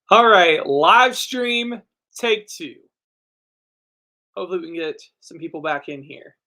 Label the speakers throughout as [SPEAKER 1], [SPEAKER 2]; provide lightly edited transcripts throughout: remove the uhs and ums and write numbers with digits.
[SPEAKER 1] All right, live stream take two. Hopefully, we can get some people back in here.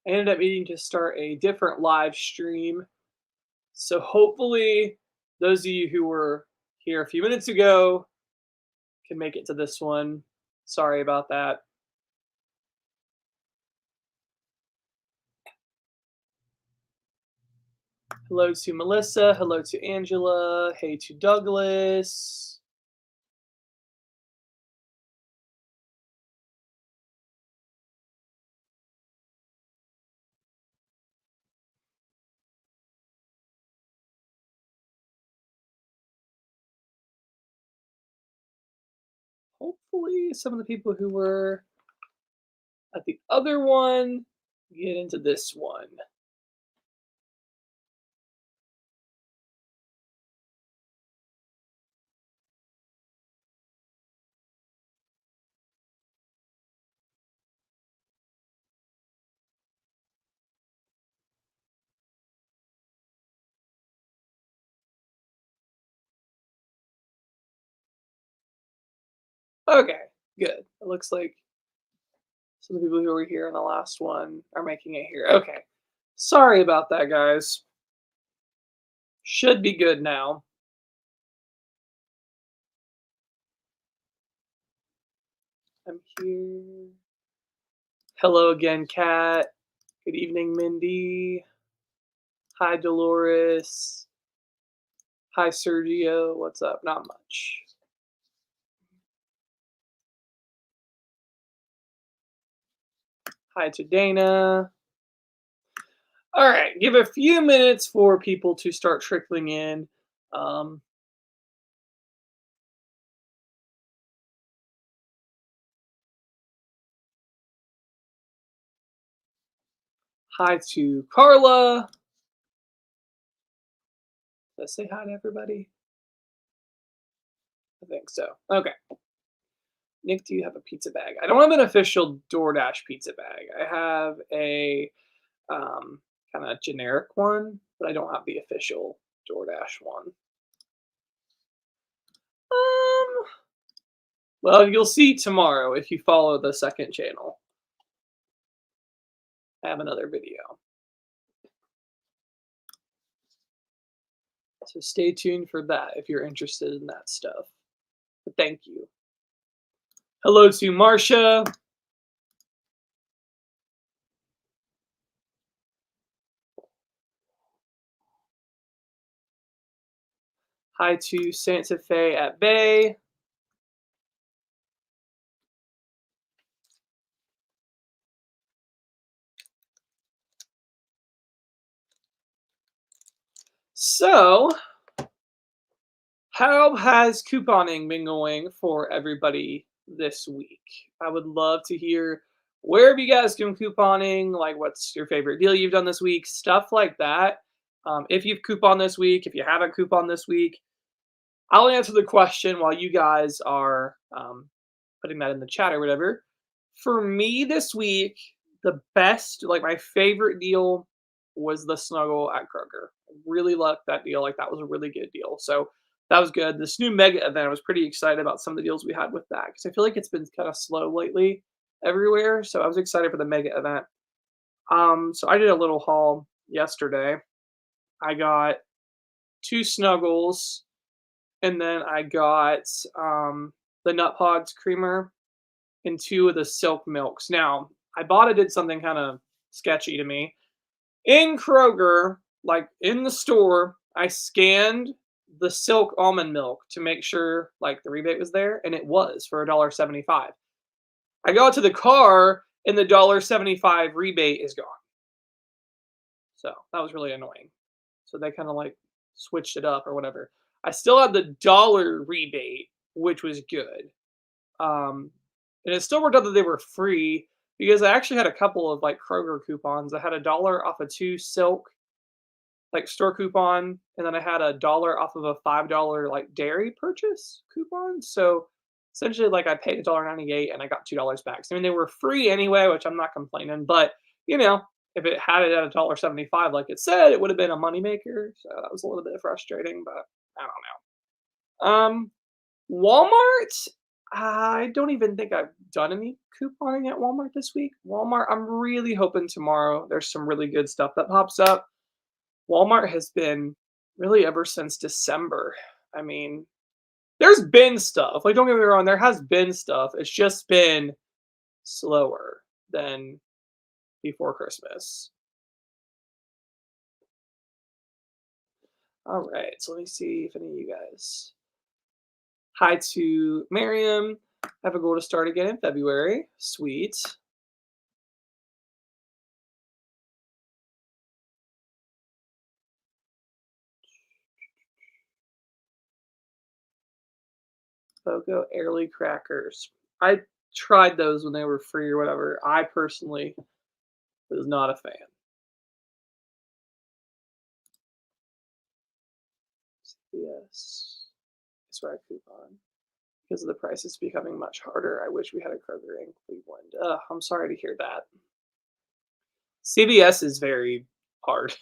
[SPEAKER 1] I ended up needing to start a different live stream. So, hopefully, those of you who were here a few minutes ago can make it to this one. Sorry about that. Hello to Melissa. Hello to Angela. Hey to Douglas. Hopefully, some of the people who were at the other one get into this one. Okay, good. It looks like some of the people who were here in the last one are making it here. Okay. Sorry about that, guys. Should be good now. I'm here. Hello again, Kat. Good evening, Mindy. Hi, Dolores. Hi, Sergio. What's up? Not much. Hi to Dana. All right, give a few minutes for people to start trickling in. Um, Hi to Carla. Let's say hi to everybody. I think so. Okay. Nick, do you have a pizza bag? I don't have an official DoorDash pizza bag. I have a kind of generic one, but I don't have the official DoorDash one. Um, well, you'll see tomorrow if you follow the second channel. I have another video. So stay tuned for that if you're interested in that stuff. But thank you. Hello to Marcia. Hi to Santa Fe at Bay. So, how has couponing been going for everybody this week? I would love to hear where have you guys been couponing? Like, what's your favorite deal you've done this week? Stuff like that. If you've couponed this week, if you haven't couponed this week, I'll answer the question while you guys are putting that in the chat or whatever. For me this week, the best, like my favorite deal was the Snuggle at Kroger. I really loved that deal. Like that was a really good deal. So that was good. This new mega event, I was pretty excited about some of the deals we had with that because I feel like it's been kind of slow lately everywhere. So I was excited for the mega event. So I did a little haul yesterday. I got two Snuggles and then I got the Nut Pods creamer and two of the Silk Milks. Now, Ibotta did something kind of sketchy to me. In Kroger, like in the store, I scanned the Silk almond milk to make sure like the rebate was there, and it was for $1.75. I go out to the car, and the $1.75 rebate is gone. So that was really annoying. So they kind of like switched it up or whatever. I still had the dollar rebate, which was good. Um, and it still worked out that they were free because I actually had a couple of like Kroger coupons. I had a dollar off of two silk like store coupon, and then I had a dollar off of a $5 like dairy purchase coupon. So essentially, like I paid $1.98 and I got $2 back. So I mean, they were free anyway, which I'm not complaining. But you know, if it had it at $1.75, like it said, it would have been a moneymaker. So that was a little bit frustrating, but I don't know. Walmart. I don't even think I've done any couponing at Walmart this week. Walmart. I'm really hoping tomorrow there's some really good stuff that pops up. Walmart has been really ever since December. I mean, there's been stuff. Like, don't get me wrong, there has been stuff. It's just been slower than before Christmas. All right, so let me see if any of you guys. Hi to Miriam. Have a goal to start again in February. Sweet. Fogo Airly crackers. I tried those when they were free or whatever. I personally was not a fan. Yes. Swag coupon. Because of the prices becoming much harder. I wish we had a Kroger in Cleveland. I'm sorry to hear that. CVS is very hard.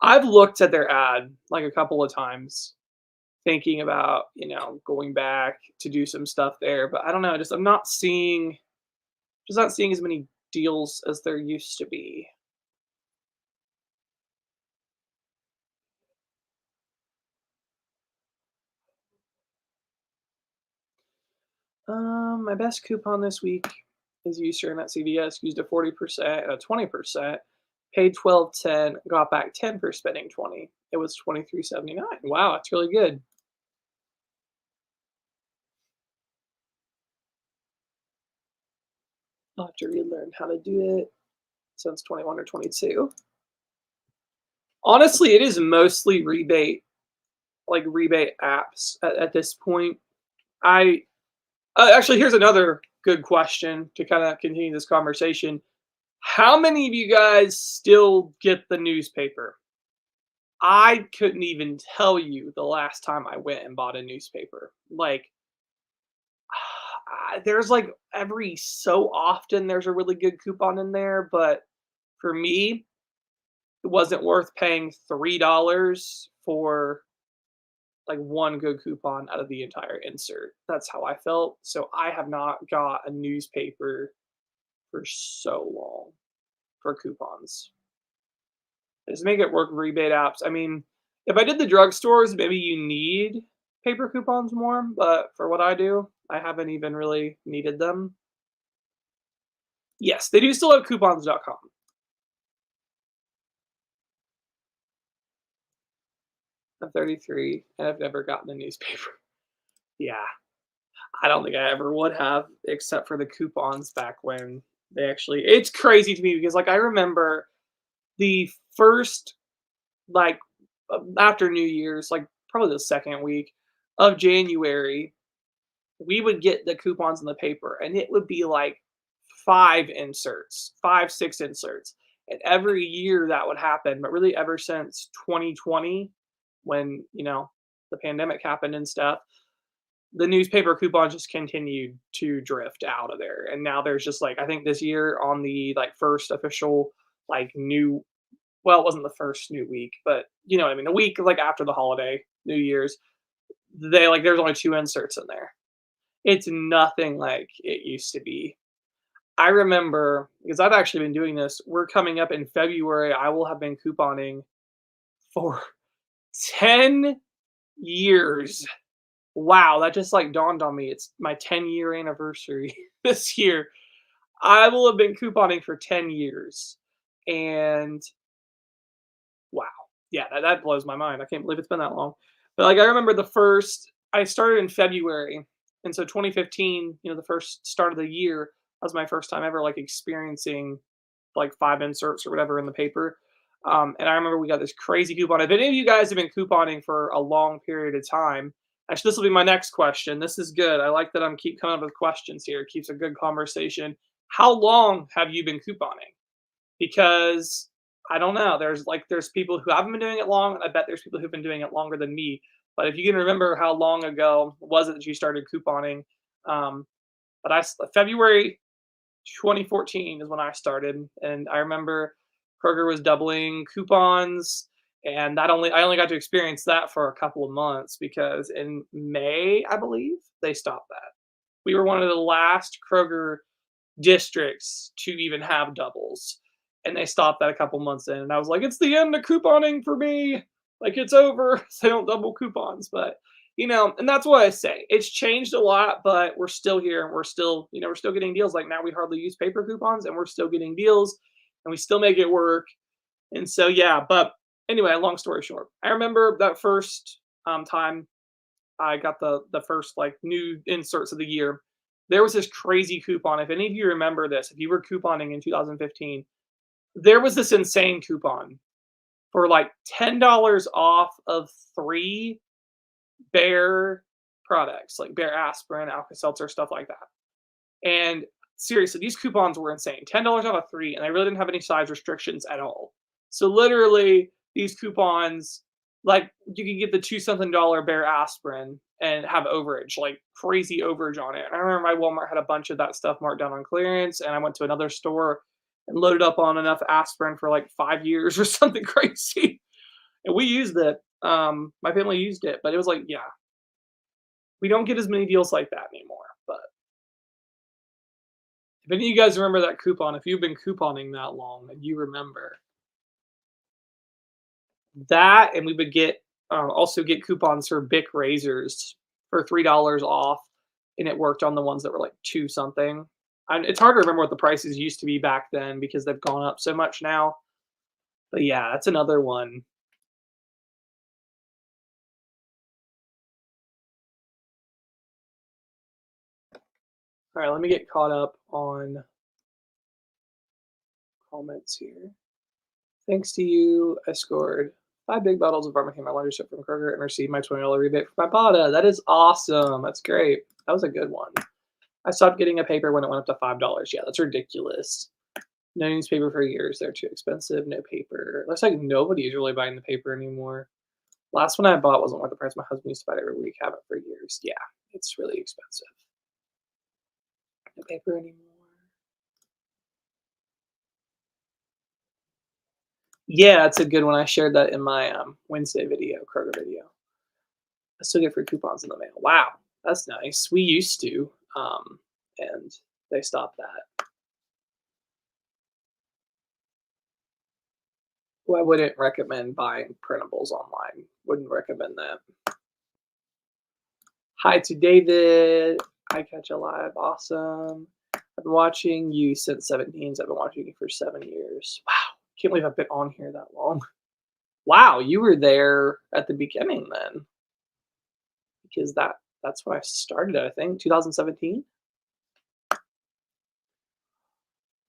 [SPEAKER 1] I've looked at their ad like a couple of times, thinking about going back to do some stuff there, but I don't know. Just I'm not seeing as many deals as there used to be. My best coupon this week is Eucerin at CVS. Used a 40% and a 20%. Paid 12.10, got back 10 for spending 20. It was 23.79. Wow, that's really good. I'll have to relearn how to do it since 21 or 22. Honestly, it is mostly rebate apps at this point. I actually, here's another good question to kind of continue this conversation. How many of you guys still get the newspaper? I couldn't even tell you the last time I went and bought a newspaper. Like, there's like every so often there's a really good coupon in there, but for me, it wasn't worth paying $3 for like one good coupon out of the entire insert. That's how I felt. So I have not got a newspaper for so long for coupons. Just make it work with rebate apps. I mean, if I did the drugstores, maybe you need paper coupons more, but for what I do, I haven't even really needed them. Yes, they do still have coupons.com. I'm 33 and I've never gotten a newspaper. Yeah, I don't think I ever would have, except for the coupons back when they actually. It's crazy to me because, like, I remember the first, like, after New Year's, like, probably the second week of January, we would get the coupons in the paper, and it would be like 5 inserts, 5, 6 inserts. And every year that would happen, but really ever since 2020, when, the pandemic happened and stuff, the newspaper coupons just continued to drift out of there. And now there's just like, I think this year on the like first official like new, well, it wasn't the first new week, but you know what I mean, the week like after the holiday, New Year's, they like there's only 2 inserts in there. It's nothing like it used to be. I remember because I've actually been doing this. We're coming up in February. I will have been couponing for 10 years. Wow, that just like dawned on me. It's my 10-year anniversary this year. I will have been couponing for 10 years. And wow. Yeah, that blows my mind. I can't believe it's been that long. But like I remember I started in February. And so 2015, the first start of the year, that was my first time ever like experiencing like 5 inserts or whatever in the paper. And I remember we got this crazy coupon. If any of you guys have been couponing for a long period of time, actually, this will be my next question. This is good. I like that I'm keep coming up with questions here. It keeps a good conversation. How long have you been couponing? Because I don't know. There's people who haven't been doing it long, and I bet there's people who've been doing it longer than me. But if you can remember how long ago was it that you started couponing? Um, but February 2014 is when I started, and I remember Kroger was doubling coupons, and that only I only got to experience that for a couple of months because in May, I believe, they stopped that. We were one of the last Kroger districts to even have doubles, and they stopped that a couple months in, and I was like, "It's the end of couponing for me. Like, it's over. They don't double coupons." But, and that's what I say. It's changed a lot, but we're still here, and we're still getting deals. Like, now we hardly use paper coupons, and we're still getting deals, and we still make it work. And so, yeah, but anyway, long story short, I remember that first, time I got the first, like, new inserts of the year. There was this crazy coupon. If any of you remember this, if you were couponing in 2015, there was this insane coupon for, like, $10 off of 3 Bear products, like Bear aspirin, Alka-Seltzer, stuff like that. And seriously, these coupons were insane. $10 off of 3, and they really didn't have any size restrictions at all. So literally, these coupons, like, you could get the 2 something dollar Bear aspirin and have overage, like crazy overage on it. I remember my Walmart had a bunch of that stuff marked down on clearance, and I went to another store and loaded up on enough aspirin for like 5 years or something crazy. And we used it. My family used it, but it was like, yeah, we don't get as many deals like that anymore. But if any of you guys remember that coupon, if you've been couponing that long and you remember that, and we would also get coupons for Bic razors for $3 off, and it worked on the ones that were like 2 something. It's hard to remember what the prices used to be back then because they've gone up so much now. But yeah, that's another one. All right, let me get caught up on comments here. Thanks to you, I scored 5 big bottles of Pharmacare my laundry soap from Kroger and received my $20 rebate for my Bada. That is awesome. That's great. That was a good one. I stopped getting a paper when it went up to $5. Yeah, that's ridiculous. No newspaper for years. They're too expensive. No paper. Looks like nobody's really buying the paper anymore. Last one I bought wasn't worth the price. My husband used to buy it every week. Have it for years. Yeah, it's really expensive. No paper anymore. Yeah, that's a good one. I shared that in my Wednesday video, Kroger video. I still get free coupons in the mail. Wow, that's nice. We used to, and they stopped that. Well, I wouldn't recommend buying printables online. Wouldn't recommend that. Hi to David. Hi, Catch Alive. Awesome. I've been watching you since 17. I've been watching you for 7 years. Wow. Can't believe I've been on here that long. Wow, you were there at the beginning then. Because that's when I started, I think. 2017?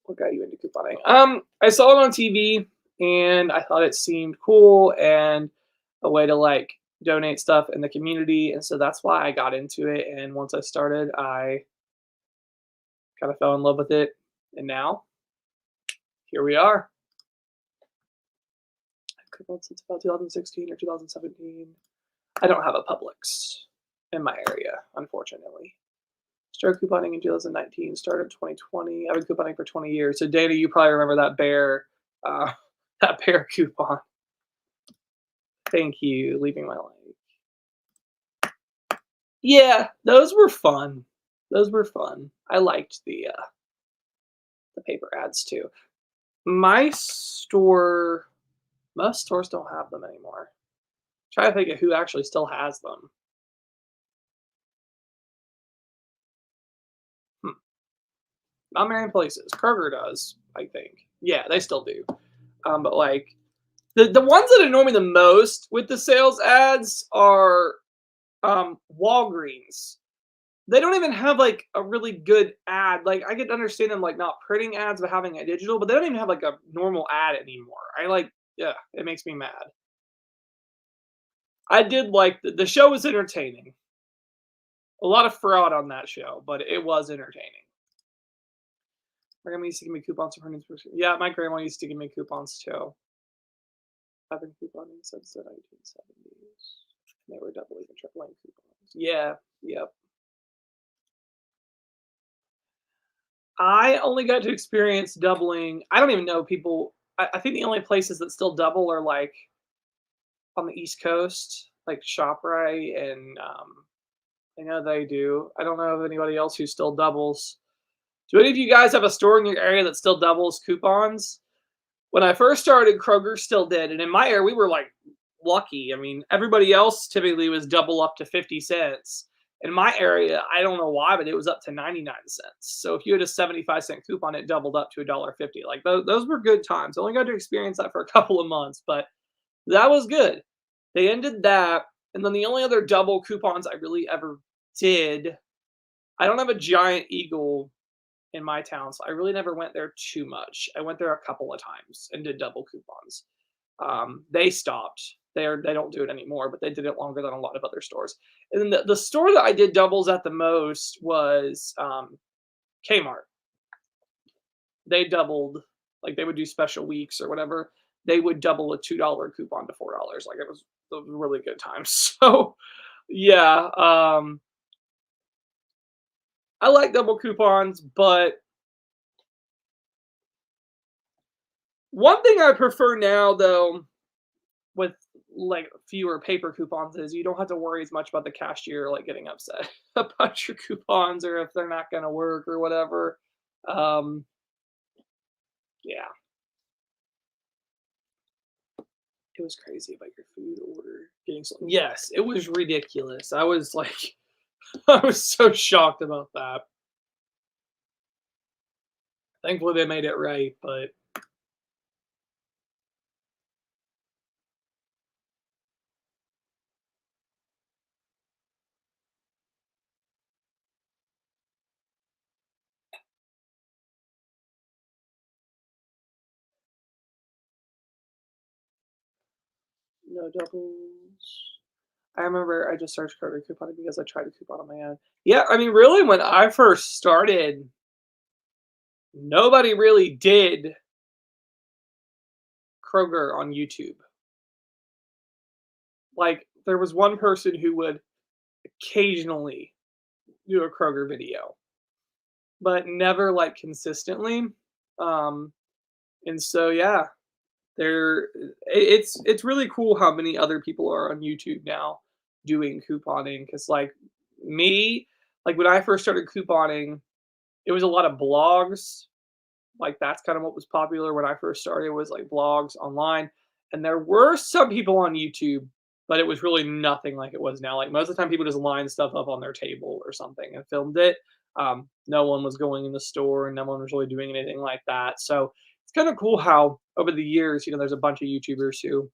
[SPEAKER 1] What got you into couponing? I saw it on TV and I thought it seemed cool and a way to like donate stuff in the community, and so that's why I got into it. And once I started, I kind of fell in love with it, and now here we are. I've coupon since about 2016 or 2017. I don't have a Publix in my area, unfortunately. Started couponing in 2019, started in 2020. I've been couponing for 20 years. So Dana, you probably remember that bear, that bear coupon. Thank you, leaving my like. Yeah, those were fun. Those were fun. I liked the paper ads too. My store, most stores don't have them anymore. Try to think of who actually still has them. Not many places. Kroger does, I think. Yeah, they still do. But like the ones that annoy me the most with the sales ads are Walgreens. They don't even have like a really good ad. Like I could understand them like not printing ads but having a digital, but they don't even have like a normal ad anymore. I like Yeah, it makes me mad. I did like the show was entertaining. A lot of fraud on that show, but it was entertaining. My grandma used to give me coupons for her newspaper. Yeah, my grandma used to give me coupons too. I've been couponing since the 1970s. They were doubling and tripling coupons. Yeah, yep. I only got to experience doubling. I don't even know people. I think the only places that still double are like on the East Coast, like ShopRite, and I know they do. I don't know of anybody else who still doubles. Do any of you guys have a store in your area that still doubles coupons? When I first started, Kroger still did, and in my area, we were like lucky. I mean, everybody else typically was double up to 50 cents. In my area, I don't know why, but it was up to 99 cents. So if you had a 75-cent coupon, it doubled up to $1.50. Like those were good times. I only got to experience that for a couple of months, but that was good. They ended that, and then the only other double coupons I really ever did. I don't have a Giant Eagle in my town, so I really never went there too much. I went there a couple of times and did double coupons. They stopped. They don't do it anymore, but they did it longer than a lot of other stores. And then the store that I did doubles at the most was Kmart. They doubled, like they would do special weeks or whatever. They would double a $2 coupon to $4. Like it was a really good time. So yeah, I like double coupons, but one thing I prefer now though with like fewer paper coupons is you don't have to worry as much about the cashier like getting upset about your coupons or if they're not going to work or whatever. Um, yeah, it was crazy about your food order getting so. Yes, it was ridiculous. I was like, I was so shocked about that. Thankfully, they made it right, but no doubles. I remember I just searched Kroger couponing because I tried to coupon on my own. Yeah, I mean, really, when I first started, nobody really did Kroger on YouTube. Like, there was one person who would occasionally do a Kroger video, but never, like, consistently. Um, and so, yeah, it's really cool how many other people are on YouTube now doing couponing. Because like, me, like, when I first started couponing, it was a lot of blogs. Like, that's kind of what was popular when I first started was, like, blogs online, and there were some people on YouTube, but it was really nothing like it was now. Like, most of the time, people just lined stuff up on their table or something and filmed it. No one was going in the store, and no one was really doing anything like that. So it's kinda cool how over the years, there's a bunch of YouTubers who,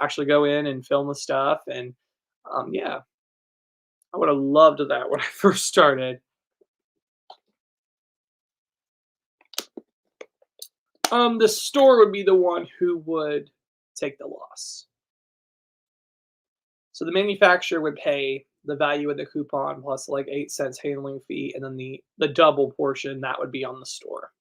[SPEAKER 1] actually go in and film the stuff, and, yeah, I would have loved that when I first started. The store would be the one who would take the loss. So the manufacturer would pay the value of the coupon plus like 8 cents handling fee, and then the double portion that would be on the store.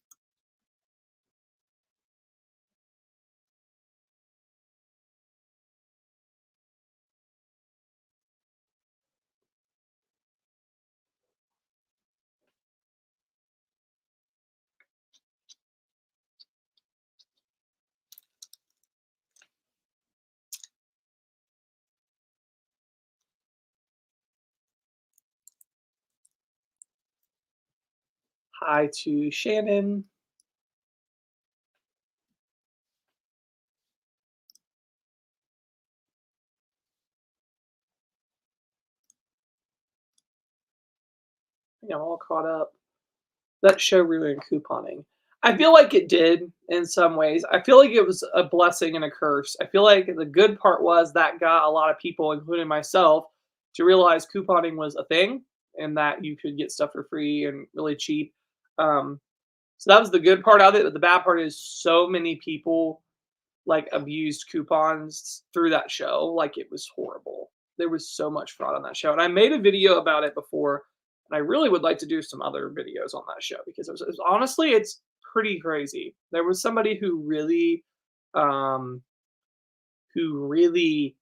[SPEAKER 1] Hi to Shannon. I think I'm all caught up. That show ruined couponing. I feel like it did in some ways. I feel like it was a blessing and a curse. I feel like the good part was that got a lot of people, including myself, to realize couponing was a thing and that you could get stuff for free and really cheap. Um, so that was the good part of it. But the bad part is so many people. like abused coupons through that show. Like it was horrible. There was so much fraud on that show. And I made a video about it before, and I really would like to do some other videos on that show because it was honestly it's pretty crazy. There was somebody um who really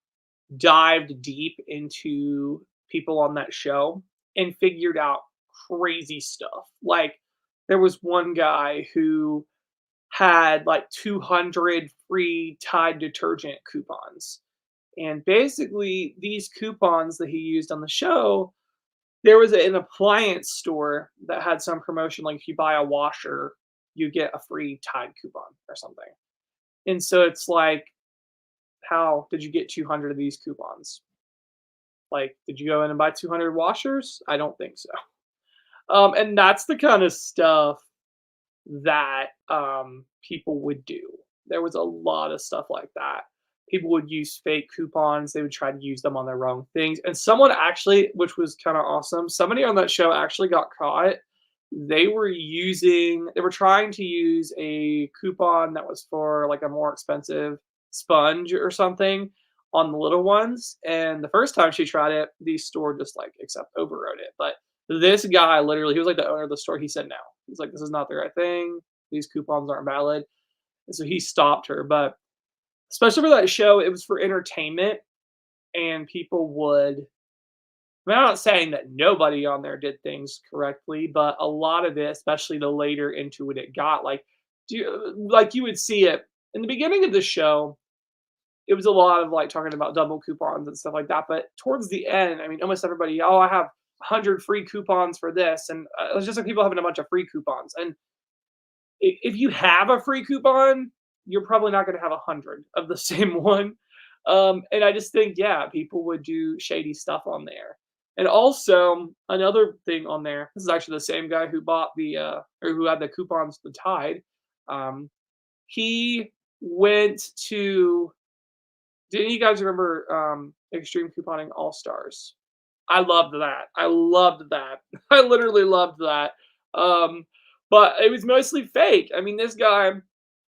[SPEAKER 1] dived deep into people on that show and figured out crazy stuff. Like there was one guy who had like 200 free Tide detergent coupons. And basically, these coupons that he used on the show, there was an appliance store that had some promotion like if you buy a washer, you get a free Tide coupon or something. And so it's like, how did you get 200 of these coupons? Like, did you go in and buy 200 washers? I don't think so. And that's the kind of stuff that people would do. There was a lot of stuff like that. People would use fake coupons. They would try to use them on their wrong things. And someone actually, which was kind of awesome, somebody on that show actually got caught. They were trying to use a coupon that was for like a more expensive sponge or something on the little ones. And the first time she tried it, the store just like except overrode it. But this guy literally, he was like the owner of the store. He said no. He's like, this is not the right thing. These coupons aren't valid. And so he stopped her. But especially for that show, it was for entertainment. And people would, I mean, I'm not saying that nobody on there did things correctly, but a lot of it, especially the later into it got, like, like you would see it in the beginning of the show, it was a lot of like talking about double coupons and stuff like that. But towards the end, I mean, almost everybody, oh, I have 100 free coupons for this. And it was just like people having a bunch of free coupons. And if you have a free coupon, you're probably not going to have 100 of the same one. And I just think, yeah, people would do shady stuff on there. And also another thing on there. This is actually the same guy who bought or who had the coupons, the Tide. Um, he went to. Didn't you guys remember Extreme Couponing All Stars? I loved that. I loved that. I literally loved that. Um, but it was mostly fake. I mean, this guy,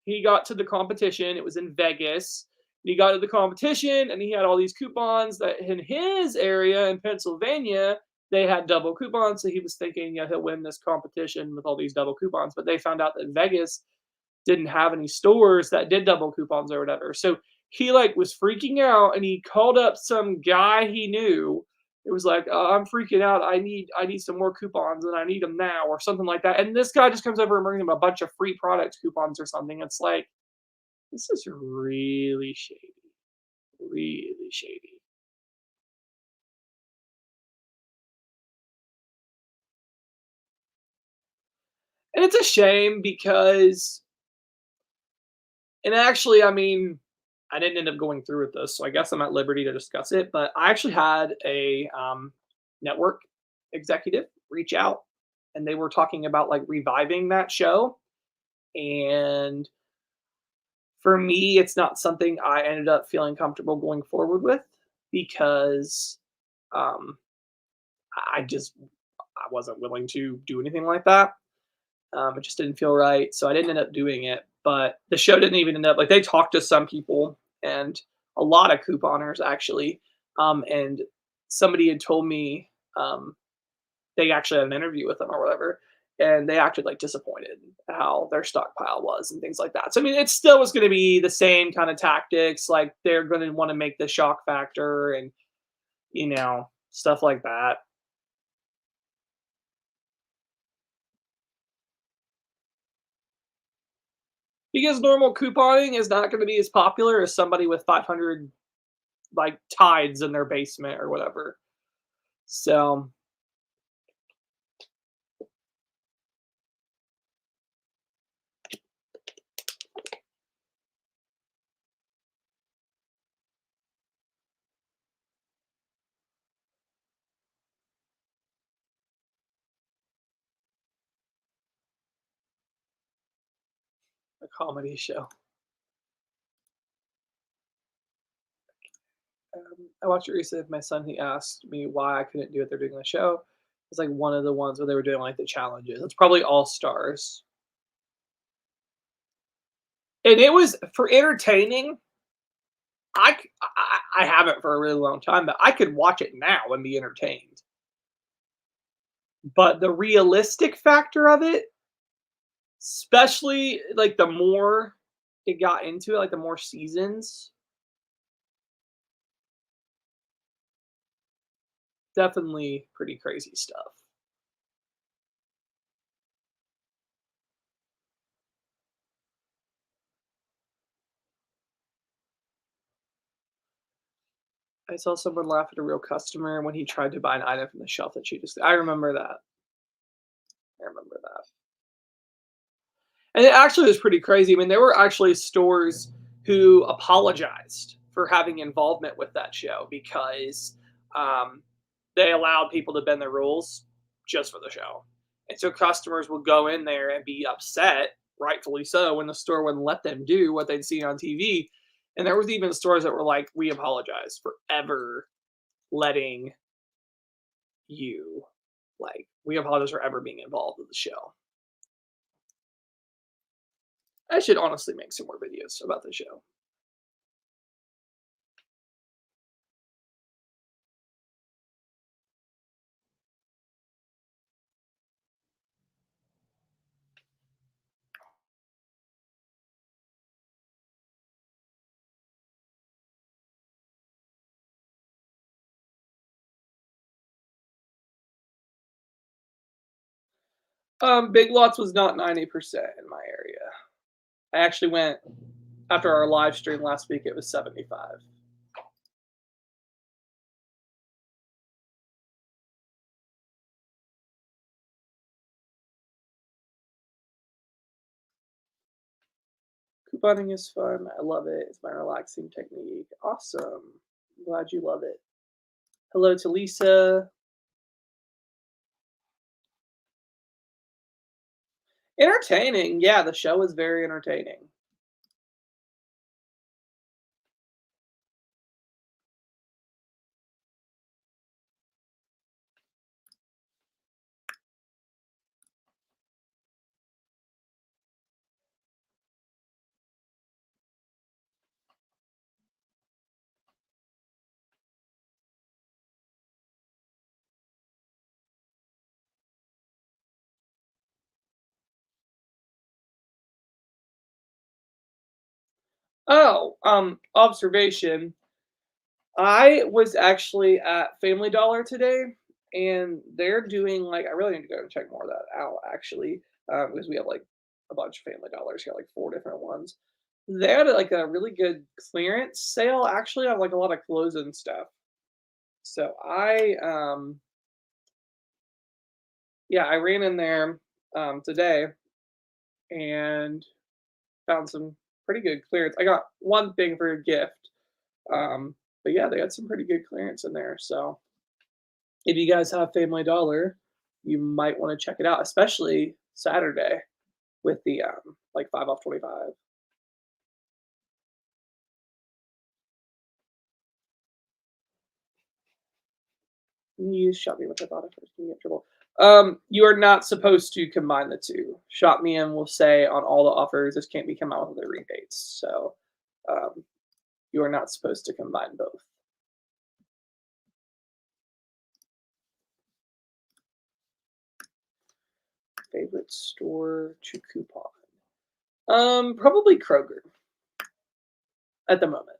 [SPEAKER 1] he got to the competition. It was in Vegas. He got to the competition and he had all these coupons that in his area in Pennsylvania, they had double coupons. So he was thinking, yeah, he'll win this competition with all these double coupons. But they found out that Vegas didn't have any stores that did double coupons or whatever. So he like was freaking out and he called up some guy he knew. It was like, I'm freaking out. I need some more coupons and I need them now or something like that. And this guy just comes over and brings him a bunch of free product coupons or something. It's like, this is really shady. Really shady. And it's a shame because, and actually, I mean, I didn't end up going through with this, so I guess I'm at liberty to discuss it. But I actually had a network executive reach out, and they were talking about like reviving that show. And for me, it's not something I ended up feeling comfortable going forward with because um, I wasn't willing to do anything like that. It just didn't feel right, so I didn't end up doing it. But the show didn't even end up like they talked to some people and a lot of couponers actually, and somebody had told me they actually had an interview with them or whatever, and they acted like disappointed how their stockpile was and things like that. So I mean, it still was going to be the same kind of tactics, like they're going to want to make the shock factor and stuff like that. Because normal couponing is not going to be as popular as somebody with 500 like tides in their basement or whatever. So a comedy show. I watched it recently with my son. He asked me why I couldn't do what they're doing on the show. It's like one of the ones where they were doing like the challenges. It's probably All Stars. And it was for entertaining. I haven't for a really long time, but I could watch it now and be entertained. But the realistic factor of it, especially like the more it got into it, like the more seasons, definitely pretty crazy stuff. I saw someone laugh at a real customer when he tried to buy an item from the shelf that she just I remember that. I remember that. And it actually was pretty crazy. I mean, there were actually stores who apologized for having involvement with that show because um, they allowed people to bend the rules just for the show. And so customers would go in there and be upset, rightfully so, when the store wouldn't let them do what they'd seen on TV. And there was even stores that were like, "We apologize for ever letting you, like, we apologize for ever being involved with the show." I should honestly make some more videos about the show. Big Lots was not 90% in my area. I actually went after our live stream last week, it was 75. Couponing is fun. I love it. It's my relaxing technique. Awesome. Glad you love it. Hello to Lisa. Entertaining. Yeah, the show was very entertaining. Oh, observation. I was actually at Family Dollar today, and they're doing like I really need to go and check more of that out actually, because we have like a bunch of Family Dollars, got like 4 different ones. They had like a really good clearance sale actually on like a lot of clothes and stuff. So yeah, I ran in there today and found some pretty good clearance. I got one thing for a gift, but yeah, they had some pretty good clearance in there. So if you guys have Family Dollar, you might want to check it out, especially Saturday with the like 5 off 25. You shot me with the thought at first. You get trouble. You are not supposed to combine the two. Shop Me In will say on all the offers, this can't be combined with other rebates. So um, you are not supposed to combine both. Favorite store to coupon? Probably Kroger at the moment.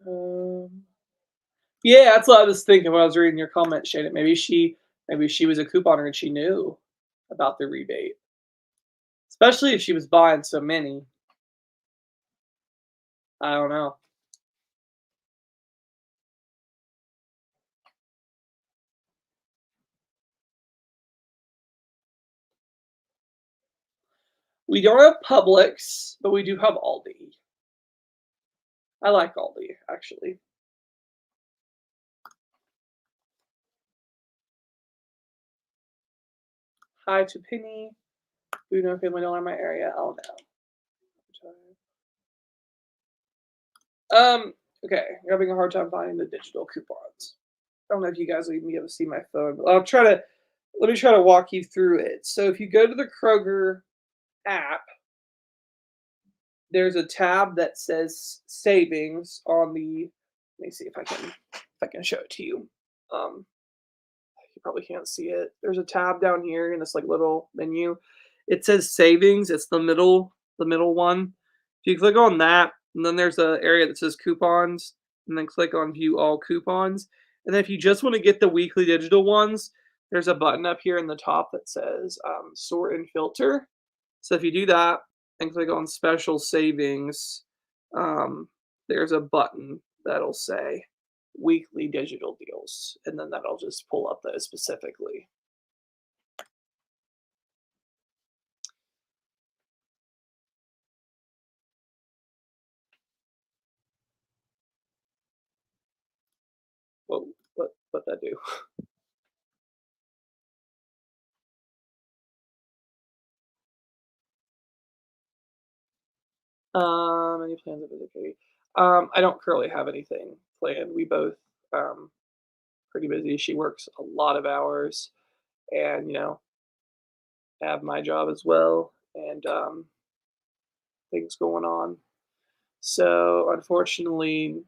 [SPEAKER 1] Um, yeah, that's what I was thinking when I was reading your comment, Shayna. Maybe she was a couponer and she knew about the rebate, especially if she was buying so many. I don't know. We don't have Publix, but we do have Aldi. I like Aldi, actually. Hi to Penny. Food and Family Dollar in my area. Oh no. Okay. I'm having a hard time finding the digital coupons. I don't know if you guys will even be able to see my phone, but let me try to walk you through it. So if you go to the Kroger app, there's a tab that says savings on the. Let me see if I can show it to you. Um, you probably can't see it. There's a tab down here in this like little menu. It says savings. It's the middle one. If you click on that, and then there's a area that says coupons, and then click on view all coupons. And then if you just want to get the weekly digital ones, there's a button up here in the top that says sort and filter. So if you do that and click on special savings, um, there's a button that'll say weekly digital deals, and then that'll just pull up those specifically. What that do? Any plans of visiting? I don't currently have anything planned. We both um pretty busy. She works a lot of hours, and have my job as well, and things going on. So unfortunately,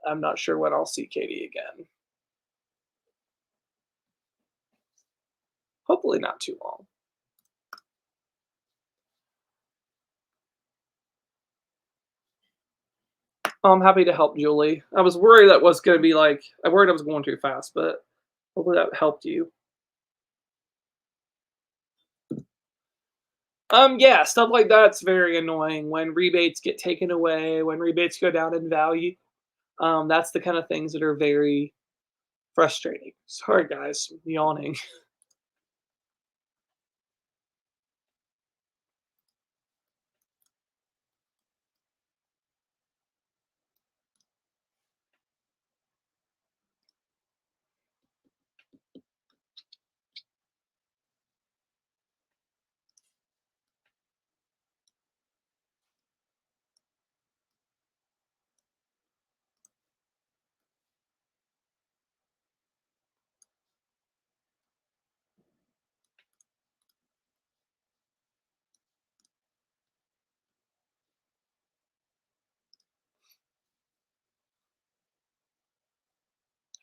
[SPEAKER 1] I'm not sure when I'll see Katie again. Hopefully not too long. I'm happy to help Julie. I was worried that was gonna be like I worried I was going too fast, but hopefully that helped you. Yeah, stuff like that's very annoying when rebates get taken away, when rebates go down in value. That's the kind of things that are very frustrating. Sorry guys, I'm yawning.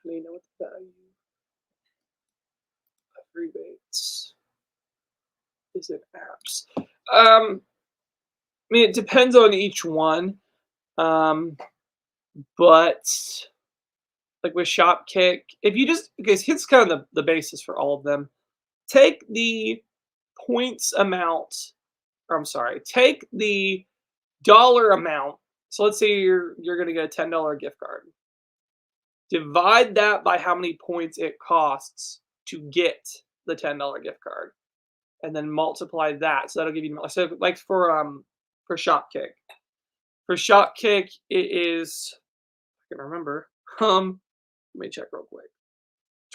[SPEAKER 1] I mean, know what the value of rebates is in apps. I mean, it depends on each one. Um, but like with Shopkick, if you just okay, so here's kind of the basis for all of them. Take the points amount, or I'm sorry, take the dollar amount. So let's say you're gonna get a $10 gift card. Divide that by how many points it costs to get the $10 gift card, and then multiply that. So that'll give you so like for Shopkick. For Shopkick, it is I can remember. Let me check real quick.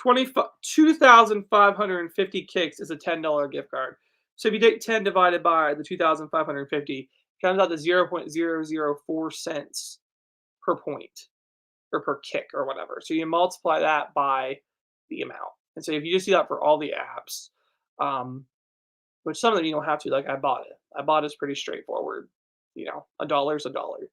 [SPEAKER 1] 2,550 kicks is a $10 gift card. So if you take 10 divided by the 2,550, it comes out to 0.004 cents per point or per kick or whatever. So you multiply that by the amount. And so if you just do that for all the apps, um, which some of them you don't have to, like I bought it. I bought it's pretty straightforward. A dollar's a dollar.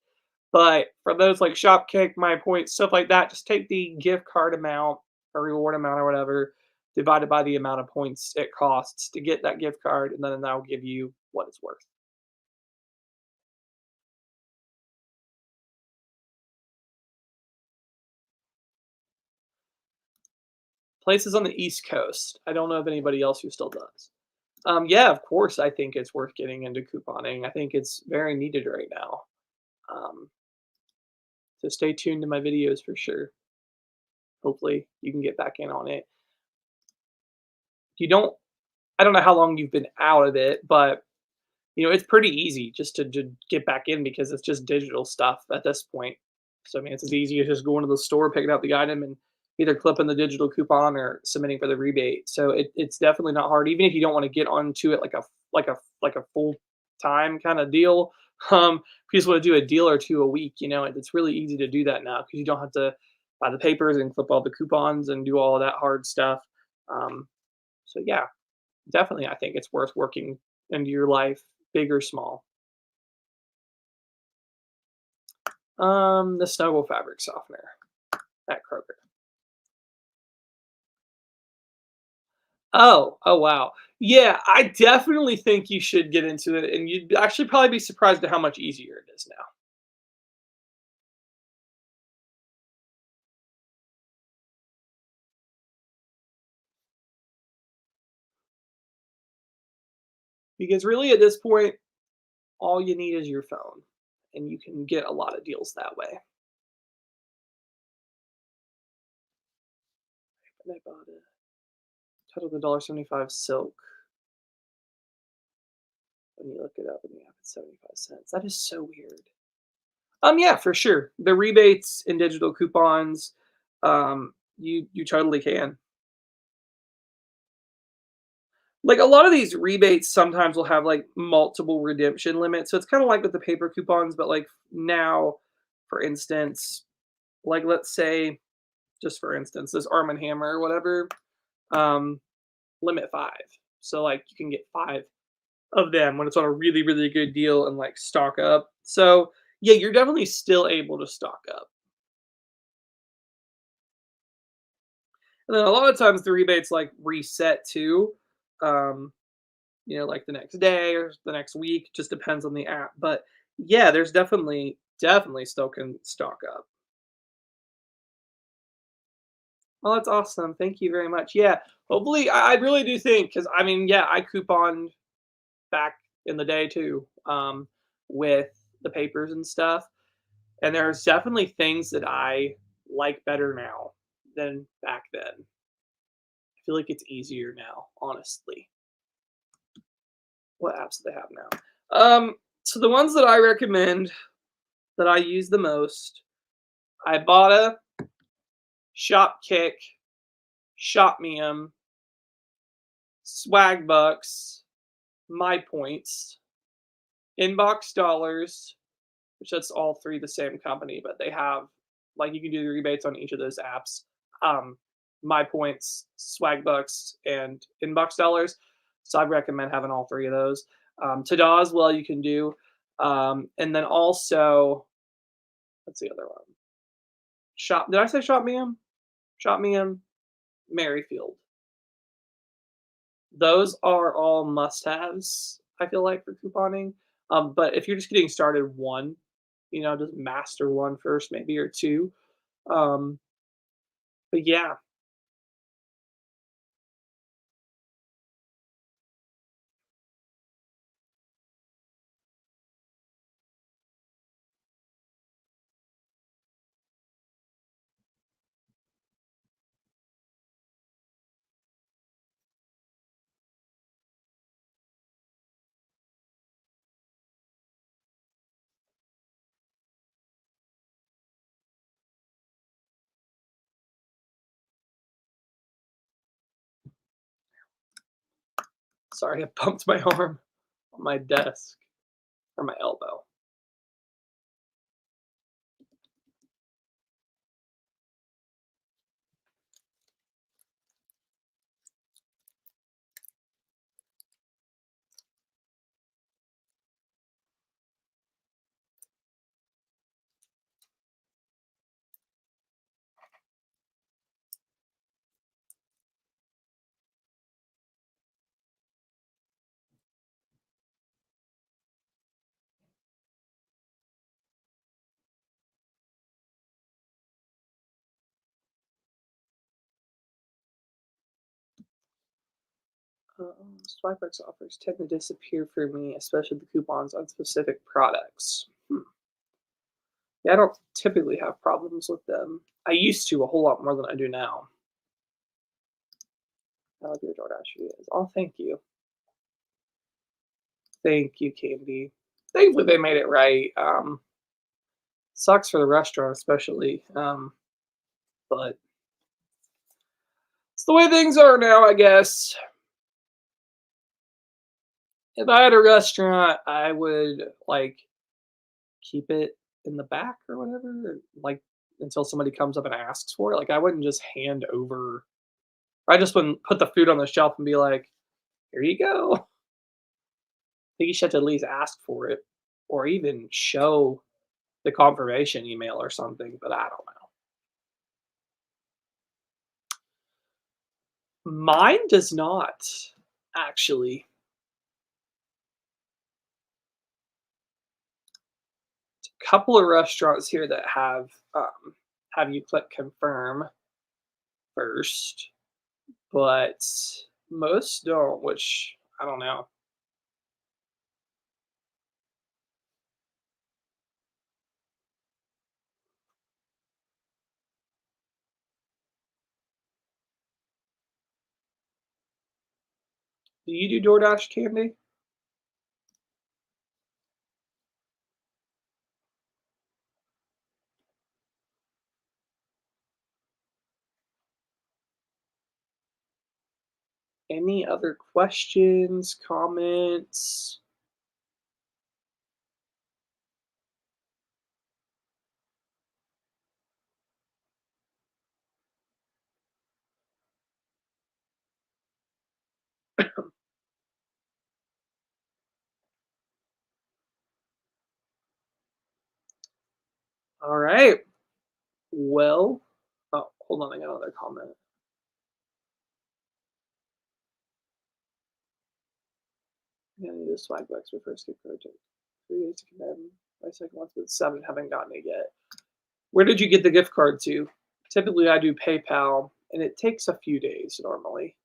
[SPEAKER 1] But for those like Shopkick, My Points, stuff like that, just take the gift card amount or reward amount or whatever, divided by the amount of points it costs to get that gift card, and then that'll give you what it's worth. Places on the East Coast. I don't know of anybody else who still does. Yeah, of course, I think it's worth getting into couponing. I think it's very needed right now. Um, so stay tuned to my videos for sure. Hopefully, you can get back in on it. You don't. I don't know how long you've been out of it, but It's pretty easy just to get back in because it's just digital stuff at this point. So, I mean, it's as easy as just going to the store, picking out the item, and either clipping the digital coupon or submitting for the rebate. So it's definitely not hard, even if you don't want to get onto it like a full time kind of deal. If you just want to do a deal or two a week, it's really easy to do that now because you don't have to buy the papers and clip all the coupons and do all of that hard stuff. Um, so yeah, definitely, I think it's worth working into your life, big or small. The Snuggle fabric softener at Kroger. Oh, wow. Yeah, I definitely think you should get into it, and you'd actually probably be surprised at how much easier it is now. Because really, at this point, all you need is your phone, and you can get a lot of deals that way. And I bought a total of $1.75 silk. When you look it up and you have it 75 cents. That is so weird. Yeah, for sure. The rebates and digital coupons, you totally can. Like, a lot of these rebates sometimes will have, like, multiple redemption limits, so it's kinda like with the paper coupons, but, like, now, for instance, like, let's say, just for instance, this Arm& and Hammer or whatever, um, limit 5. So, like, you can get 5 of them when it's on a really, really good deal and, like, stock up. So, yeah, you're definitely still able to stock up. And then a lot of times the rebates, like, reset too, um, like the next day or the next week, just depends on the app. But yeah, there's definitely still can stock up. Well, that's awesome. Thank you very much. Yeah, hopefully, I really do think because I mean, yeah, I couponed back in the day too, with the papers and stuff, and there's definitely things that I like better now than back then. I feel like it's easier now, honestly. What apps do they have now? So the ones that I recommend that I use the most, Ibotta, Shopkick, Shopmium, Swagbucks, MyPoints, Inbox Dollars, which that's all three the same company, but they have like you can do the rebates on each of those apps. Um, MyPoints, Swagbucks, and Inbox Dollars. So I recommend having all three of those. Tada as well you can do. And then also, what's the other one? Shop. Did I say Shopmium? Shopmium, Merrifield. Those are all must-haves, I feel like, for couponing. But if you're just getting started, one, just master one first, maybe or two. Um, but yeah, sorry, I bumped my arm on my desk or my elbow. Swipex offers tend to disappear for me, especially the coupons on specific products. Yeah, I don't typically have problems with them. I used to a whole lot more than I do now. I like your DoorDash videos. Oh, thank you. Thank you, Candy. Thankfully, they made it right. Sucks for the restaurant, especially. But it's the way things are now, I guess. If I had a restaurant, I would like keep it in the back or whatever, like until somebody comes up and asks for it. Like I wouldn't just hand over. I just wouldn't put the food on the shelf and be like, "Here you go." I think you should have to at least ask for it, or even show the confirmation email or something. But I don't know. Mine does not actually. Couple of restaurants here that have you click confirm first, but most don't, which I don't know. Do you do DoorDash, Candy? Any other questions, comments? All right. Well, oh, hold on, I got another comment. Yeah, I need a swag box for first gift project. 3 days to condemn. My second one's with 7, haven't gotten it yet. Where did you get the gift card to? Typically, I do PayPal, and it takes a few days normally.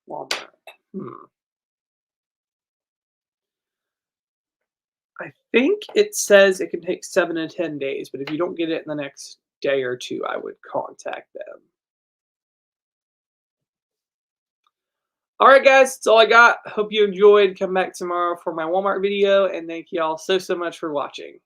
[SPEAKER 1] Walmart. I think it says it can take 7 to 10 days, but if you don't get it in the next day or 2, I would contact them. All right, guys, that's all I got. Hope you enjoyed. Come back tomorrow for my Walmart video, and thank you all so much for watching.